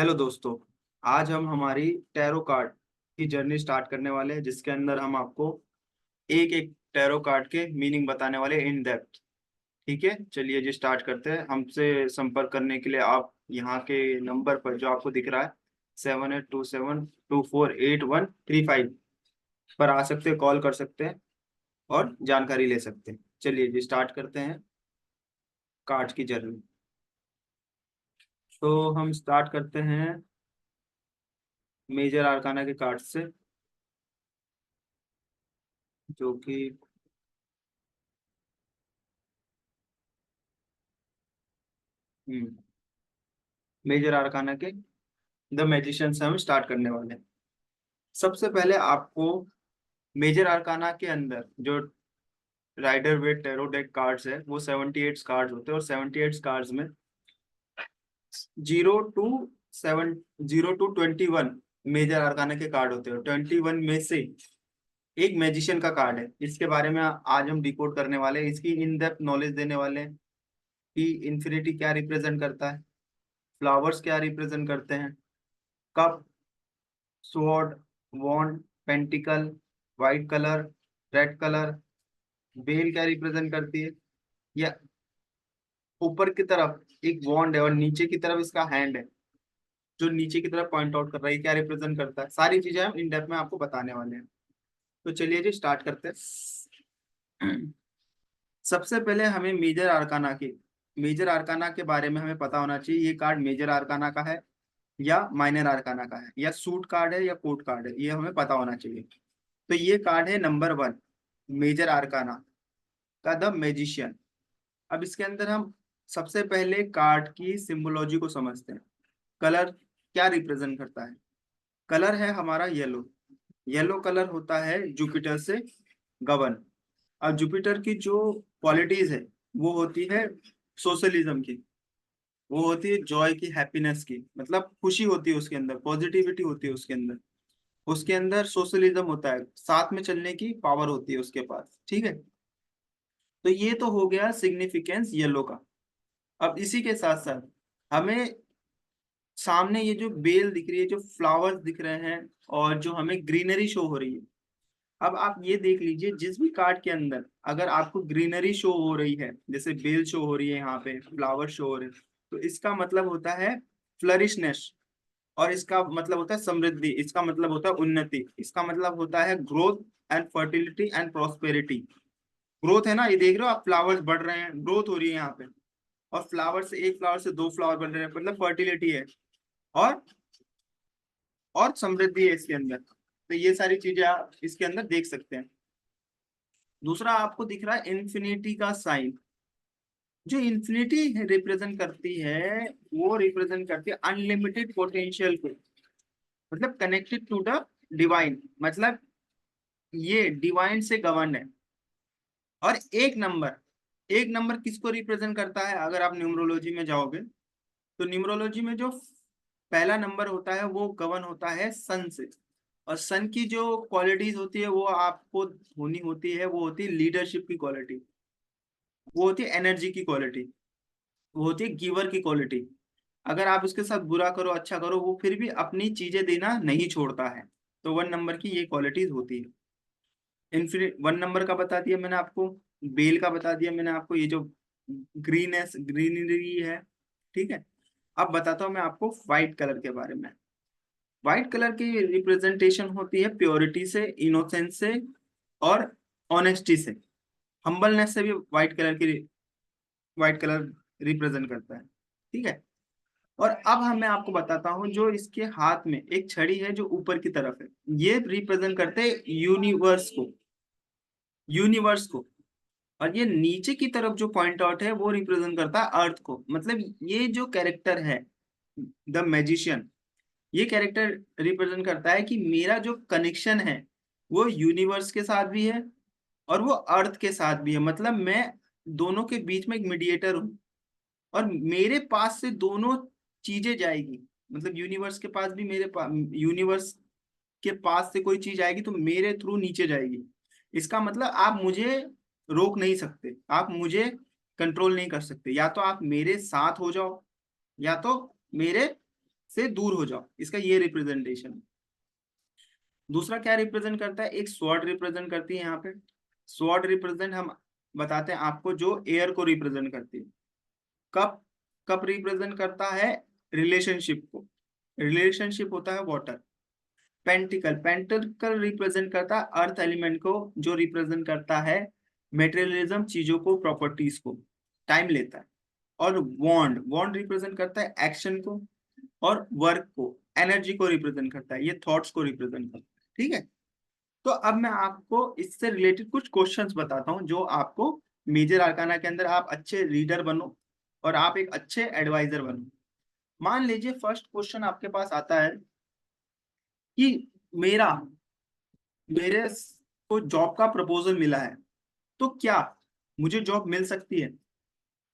Hello दोस्तों। आज हम हमारी टैरो कार्ड की जर्नी स्टार्ट करने वाले हैं, जिसके अंदर हम आपको एक एक टैरो कार्ड के मीनिंग बताने वाले इन डेप्थ। ठीक है, चलिए जी स्टार्ट करते हैं। हमसे संपर्क करने के लिए आप यहाँ के नंबर पर जो आपको दिख रहा है 7827248135 पर आ सकते हैं, कॉल कर सकते हैं और जानकारी ले सकते हैं। चलिए जी स्टार्ट करते हैं कार्ड की जर्नी। तो हम स्टार्ट करते हैं मेजर आर्काना के कार्ड से, जो कि मेजर आर्काना के द मैजिशियन से हम स्टार्ट करने वाले हैं। सबसे पहले आपको मेजर आर्काना के अंदर जो rider Waite tarot deck cards है वो 78 कार्ड्स होते हैं, और 78 कार्ड्स में 0 टू 21 मेजर आर्काना के कार्ड होते हैं। 21 में से एक मैजिशियन का कार्ड है। इसके बारे में आज हम डिकोड करने वाले हैं, इसकी इन डेप्थ नॉलेज देने वाले हैं कि इन्फिनिटी क्या रिप्रेजेंट करता है, फ्लावर्स क्या रिप्रेजेंट करते हैं, cup, sword, wand, pentacle, white colour, red colour, bell क्या रिप्रेजेंट करती है, या ऊपर की तरफ एक वॉन्ड है और नीचे की तरफ इसका हैंड है जो नीचे की तरफ पॉइंट आउट कर रहा है, क्या रिप्रेजेंट करता है। सारी चीजें हम इन डेप्थ में आपको बताने वाले हैं। तो चलिए जी स्टार्ट करते हैं। सबसे पहले हमें मेजर आर्काना के बारे में हमें पता होना चाहिए। ये कार्ड मेजर आर्काना का है या माइनर आर्काना का है, या सूट कार्ड है या कोर्ट कार्ड है, ये हमें पता होना चाहिए। तो ये कार्ड है नंबर 1, मेजर आर्काना का द मैजिशियन। अब इसके अंदर हम सबसे पहले कार्ड की सिंबोलॉजी को समझते हैं। कलर क्या रिप्रेजेंट करता है? कलर है हमारा येलो। येलो कलर होता है जुपिटर से गवर्न। अब जुपिटर की जो क्वालिटीज है वो होती है सोशलिज्म की, वो होती है जॉय की, हैप्पीनेस की, मतलब खुशी होती है उसके अंदर, पॉजिटिविटी होती है उसके अंदर, उसके अंदर सोशलिज्म होता है, साथ में चलने की पावर होती है उसके पास। ठीक है, तो ये तो हो गया सिग्निफिकेंस येलो का। अब इसी के साथ साथ हमें सामने ये जो बेल दिख रही है, जो फ्लावर्स दिख रहे हैं, और जो हमें ग्रीनरी शो हो रही है। अब आप ये देख लीजिए, जिस भी कार्ड के अंदर अगर आपको ग्रीनरी शो हो रही है, जैसे बेल शो हो रही है, यहाँ पे फ्लावर शो हो रहे हैं, तो इसका मतलब होता है फ्लरिशनेस, और इसका मतलब होता है समृद्धि, इसका मतलब होता है उन्नति, इसका मतलब होता है growth and fertility and prosperity. Growth है ना, ये देख रहे हो आप, फ्लावर्स बढ़ रहे हैं, ग्रोथ हो रही है यहाँ पे, और फ्लावर से एक फ्लावर से दो फ्लावर बन रहे हैं, मतलब फर्टिलिटी है, और और समृद्धि है इसके अंदर। तो ये सारी चीजें आप इसके अंदर देख सकते हैं। दूसरा आपको दिख रहा है इन्फिनिटी का साइन। जो इन्फिनिटी रिप्रेजेंट करती है वो रिप्रेजेंट करती है अनलिमिटेड पोटेंशियल को, मतलब कनेक्टेड टू द डिवाइन, मतलब ये डिवाइन से गवर्न है। और एक नंबर किसको रिप्रेजेंट करता है? अगर आप न्यूमरोलॉजी में जाओगे तो न्यूमरोलॉजी में जो पहला नंबर होता है वो गवर्न होता है सन से। और सन की जो क्वालिटीज होती है वो आपको होनी होती है, वो होती है लीडरशिप की क्वालिटी, वो होती है एनर्जी की क्वालिटी, वो होती है गिवर की क्वालिटी। अगर आप उसके साथ बुरा करो अच्छा करो, वो फिर भी अपनी चीजें देना नहीं छोड़ता है। तो 1 नंबर की ये क्वालिटीज होती है। इन्फिनिट 1 नंबर का बता दिया मैंने आपको, बेल का बता दिया मैंने आपको, ये जो ग्रीनरी है। ठीक है, अब बताता हूँ मैं आपको व्हाइट कलर के बारे में। व्हाइट कलर की रिप्रेजेंटेशन होती है प्योरिटी से, इनोसेंस से, और ऑनेस्टी से, हम्बलनेस से भी व्हाइट कलर रिप्रेजेंट करता है। ठीक है, और अब मैं आपको बताता हूँ, जो इसके हाथ में एक छड़ी है जो ऊपर की तरफ है, ये रिप्रेजेंट करते हैं यूनिवर्स को। और ये नीचे की तरफ जो पॉइंट आउट है वो रिप्रेजेंट करता है अर्थ को। मतलब ये जो कैरेक्टर है द मैजिशियन, ये कैरेक्टर रिप्रेजेंट करता है कि मेरा जो कनेक्शन है वो यूनिवर्स के साथ भी है और वो अर्थ के साथ भी है। मतलब मैं दोनों के बीच में एक मीडिएटर हूँ, और मेरे पास से दोनों चीजें जाएगी। मतलब यूनिवर्स के पास भी यूनिवर्स के पास से कोई चीज आएगी तो मेरे थ्रू नीचे जाएगी। इसका मतलब आप मुझे रोक नहीं सकते, आप मुझे कंट्रोल नहीं कर सकते। या तो आप मेरे साथ हो जाओ, या तो मेरे से दूर हो जाओ, इसका ये रिप्रेजेंटेशन। दूसरा क्या रिप्रेजेंट करता है, एक स्वॉर्ड रिप्रेजेंट करती है यहाँ पे। स्वॉर्ड रिप्रेजेंट हम बताते हैं आपको, जो एयर को रिप्रेजेंट करती है। कप, कप रिप्रेजेंट करता है रिलेशनशिप को, रिलेशनशिप होता है वाटर। पेंटिकल, पेंटिकल रिप्रेजेंट करता है अर्थ एलिमेंट को, जो रिप्रेजेंट करता है मेटेरियलिज्म, चीजों को, प्रॉपर्टीज को, टाइम लेता है। और वॉन्ड, वॉन्ड रिप्रेजेंट करता है एक्शन को और वर्क को, एनर्जी को रिप्रेजेंट करता है, ये थॉट्स को रिप्रेजेंट करता है। ठीक है, तो अब मैं आपको इससे रिलेटेड कुछ क्वेश्चंस बताता हूं, जो आपको मेजर आर्काना के अंदर आप अच्छे रीडर बनो और आप एक अच्छे एडवाइजर बनो। मान लीजिए फर्स्ट क्वेश्चन आपके पास आता है कि मेरा मेरे को जॉब का प्रपोजल मिला है, तो क्या मुझे जॉब मिल सकती है?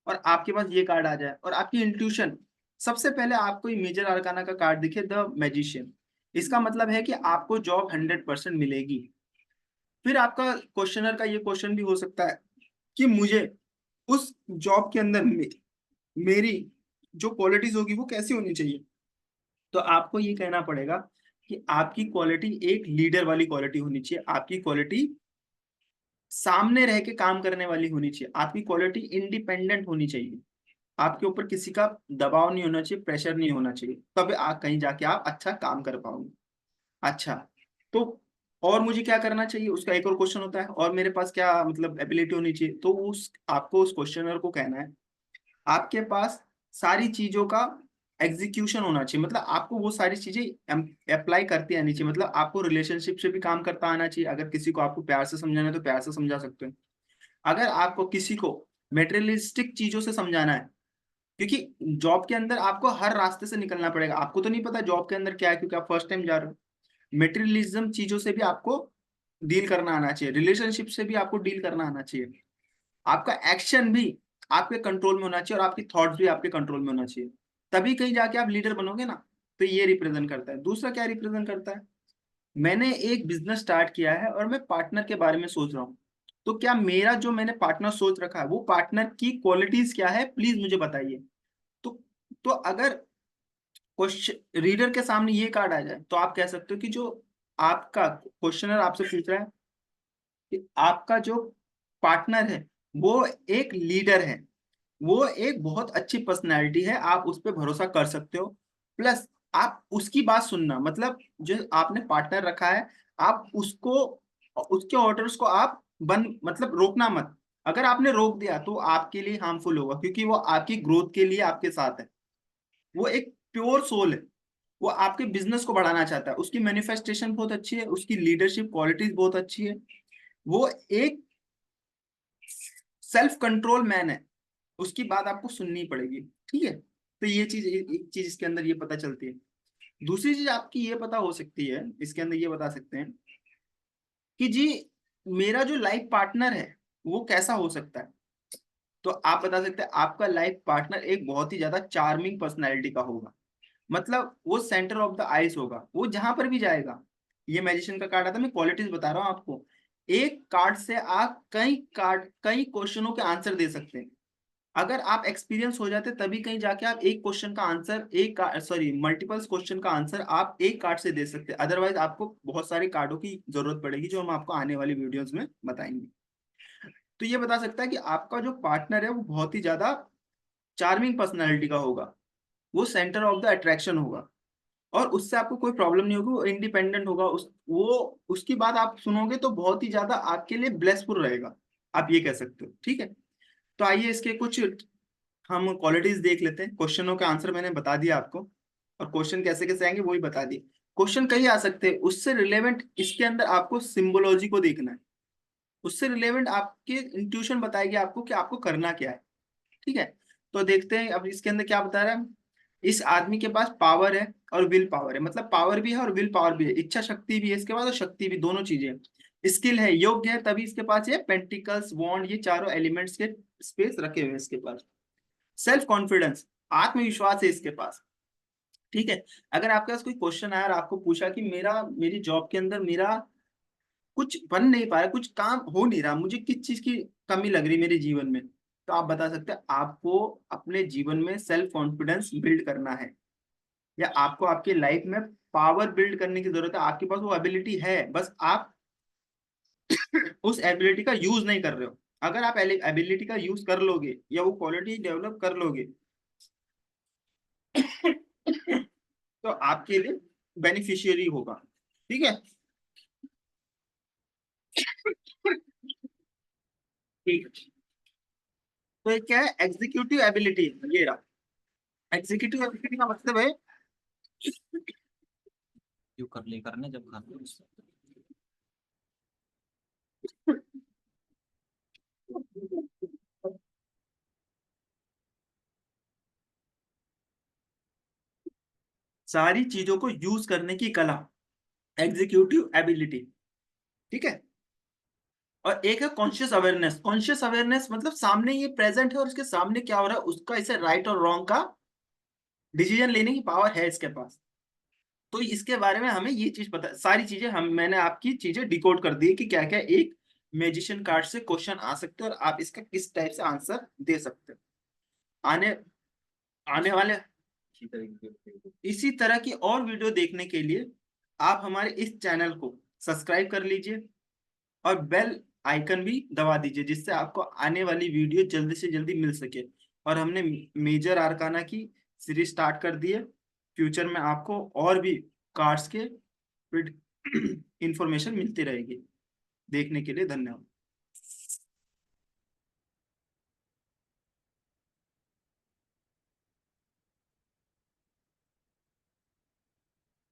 और आपके पास ये कार्ड आ जाए और आपकी इंट्यूशन, सबसे पहले आपको ये मेजर आर्काना का कार्ड दिखे, द मैजिशियन, इसका मतलब है कि आपको जॉब 100% मिलेगी। फिर आपका क्वेश्चनर का ये क्वेश्चन भी हो सकता है कि मुझे उस जॉब के अंदर मेरी जो क्वालिटीज होगी वो कैसी होनी चाहिए। तो आपको ये कहना पड़ेगा कि आपकी क्वालिटी एक लीडर वाली क्वालिटी होनी चाहिए, आपकी क्वालिटी सामने रह के काम करने वाली होनी चाहिए, आपकी क्वालिटी इंडिपेंडेंट होनी चाहिए, आपके ऊपर किसी का दबाव नहीं होना चाहिए, प्रेशर नहीं होना चाहिए, तब आप कहीं जाके आप अच्छा काम कर पाओगे। अच्छा, तो और मुझे क्या करना चाहिए, उसका एक और क्वेश्चन होता है, और मेरे पास क्या मतलब एबिलिटी होनी चाहिए, तो उस आपको उस क्वेश्चनर को कहना है आपके पास सारी चीजों का एग्जीक्यूशन होना चाहिए, मतलब आपको वो सारी चीजें अप्लाई करती आनी चाहिए, मतलब आपको रिलेशनशिप से भी काम करता आना चाहिए, अगर किसी को आपको प्यार से समझाना है तो प्यार से समझा सकते हैं, अगर आपको किसी को मेटेरियलिस्टिक चीजों से समझाना है, क्योंकि जॉब के अंदर आपको हर रास्ते से निकलना पड़ेगा, आपको तो नहीं पता जॉब के अंदर क्या है क्योंकि आप फर्स्ट टाइम जा रहे हो। मेटेरियलिज्म चीजों से भी आपको डील करना आना चाहिए, रिलेशनशिप से भी आपको डील करना आना चाहिए, आपका एक्शन भी आपके कंट्रोल में होना चाहिए और आपकी थॉट्स भी आपके कंट्रोल में होना चाहिए, तभी कहीं जाके आप लीडर बनोगे ना। तो ये रिप्रेजेंट करता है। दूसरा क्या रिप्रेजेंट करता है, मैंने एक बिजनेस स्टार्ट किया है और मैं पार्टनर के बारे में सोच रहा हूँ, तो क्या मेरा जो मैंने पार्टनर सोच रखा है वो पार्टनर की क्वालिटीज क्या है, प्लीज मुझे बताइए। तो तो अगर क्वेश्चन रीडर के सामने ये कार्ड आ जाए तो आप कह सकते हो कि जो आपका क्वेश्चनर आपसे पूछ रहा है कि आपका जो पार्टनर है वो एक लीडर है, वो एक बहुत अच्छी पर्सनैलिटी है, आप उस पर भरोसा कर सकते हो। प्लस आप उसकी बात सुनना, मतलब जो आपने पार्टनर रखा है, आप उसको, उसके ऑर्डर्स को आप मतलब रोकना मत, अगर आपने रोक दिया तो आपके लिए हार्मफुल होगा, क्योंकि वो आपकी ग्रोथ के लिए आपके साथ है, वो एक प्योर सोल है, वो आपके बिजनेस को बढ़ाना चाहता है, उसकी मैनिफेस्टेशन बहुत अच्छी है, उसकी लीडरशिप क्वालिटीज बहुत अच्छी है, वो एक सेल्फ कंट्रोल मैन है, उसकी बात आपको सुननी पड़ेगी। ठीक है, तो ये चीज, एक चीज इसके अंदर ये पता चलती है। दूसरी चीज आपकी ये पता हो सकती है, इसके अंदर ये बता सकते हैं कि जी मेरा जो लाइफ पार्टनर है वो कैसा हो सकता है। तो आप बता सकते हैं आपका लाइफ पार्टनर एक बहुत ही ज्यादा चार्मिंग पर्सनैलिटी का होगा, मतलब वो सेंटर ऑफ द आइज होगा, वो जहां पर भी जाएगा। ये मैजिशियन का कार्ड आता है, मैं क्वालिटीज बता रहा हूँ आपको, एक कार्ड से आप कई क्वेश्चनों के आंसर दे सकते हैं, अगर आप एक्सपीरियंस हो जाते तभी कहीं जाके आप एक क्वेश्चन का आंसर, एक सॉरी मल्टीपल क्वेश्चन का आंसर आप एक कार्ड से दे सकते हैं, अदरवाइज आपको बहुत सारे कार्डों की जरूरत पड़ेगी, जो हम आपको आने वाली वीडियोस में बताएंगे। तो ये बता सकता है कि आपका जो पार्टनर है वो बहुत ही ज्यादा चार्मिंग पर्सनैलिटी का होगा, वो सेंटर ऑफ द अट्रैक्शन होगा, और उससे आपको कोई प्रॉब्लम नहीं होगी, वो इंडिपेंडेंट होगा, वो उसकी बात आप सुनोगे तो बहुत ही ज्यादा आपके लिए ब्लेसफुल रहेगा, आप ये कह सकते हो। ठीक है, तो आइए इसके कुछ हम क्वालिटीज देख लेते हैं। क्वेश्चनों का आंसर मैंने बता दिया आपको, और क्वेश्चन कैसे कैसे आएंगे वो भी बता दिए। क्वेश्चन कहीं आ सकते हैं, उससे रिलेवेंट इसके अंदर आपको सिंबोलॉजी को देखना है, उससे रिलेवेंट आपके इंट्यूशन बताएगी आपको कि आपको करना क्या है। ठीक है, तो देखते हैं अब इसके अंदर क्या बता रहा है। इस आदमी के पास पावर है और विल पावर है, मतलब पावर भी है और विल पावर भी है, इच्छा शक्ति भी है इसके पास और शक्ति भी, दोनों चीजें हैं। स्किल है, योग्य है, तभी इसके पास ये पेंटिकल्स, वॉन्ड, ये चारों एलिमेंट्स के स्पेस रखे हुए हैं इसके पास। सेल्फ कॉन्फिडेंस, आत्मविश्वास है इसके पास। ठीक है, अगर आपके पास कोई क्वेश्चन आया और आपको पूछा कि मेरी जॉब के अंदर मेरा कुछ बन नहीं पा रहा, कुछ काम हो नहीं रहा, मुझे किस चीज की कमी लग रही मेरे जीवन में, तो आप बता सकते हैं आपको अपने जीवन में सेल्फ कॉन्फिडेंस बिल्ड करना है। या आपको आपकी लाइफ में पावर बिल्ड करने की जरूरत है, आपके पास वो एबिलिटी है, बस आप उस एबिलिटी का यूज नहीं कर रहे हो। अगर आप एबिलिटी का यूज कर लोगे या वो क्वालिटी डेवलप कर लोगे तो आपके लिए बेनिफिशियरी होगा। ठीक है। ठीक है। तो ये क्या है, एग्जीक्यूटिव एबिलिटी, ये रहा। एग्जीक्यूटिव एबिलिटी का मतलब है जो कर ले करने जब खाते सारी चीजों को यूज करने की कला, एग्जीक्यूटिव एबिलिटी। ठीक है। और एक है कॉन्शियस अवेयरनेस। कॉन्शियस अवेयरनेस मतलब सामने ये प्रेजेंट है और उसके सामने क्या हो रहा है उसका, इसे राइट और रॉन्ग का डिसीजन लेने की पावर है इसके पास। तो इसके बारे में हमें ये चीज पता, सारी चीजें हम, मैंने आपकी चीजें डिकोड कर दी कि क्या क्या एक मैजिशियन कार्ड से क्वेश्चन आ सकते हैं और आप इसका किस टाइप से आंसर दे सकते हैं। आने आने वाले इसी तरीके से। इसी तरह की और वीडियो देखने के लिए आप हमारे इस चैनल को सब्सक्राइब कर लीजिए और बेल आइकन भी दबा दीजिए, जिससे आपको आने वाली वीडियो जल्दी से जल्दी मिल सके। और हमने मेजर आर्काना की सीरीज स्टार्ट कर दी है। फ्यूचर में आपको और भी कार्ड्स के इंफॉर्मेशन मिलती रहेगी। देखने के लिए धन्यवाद।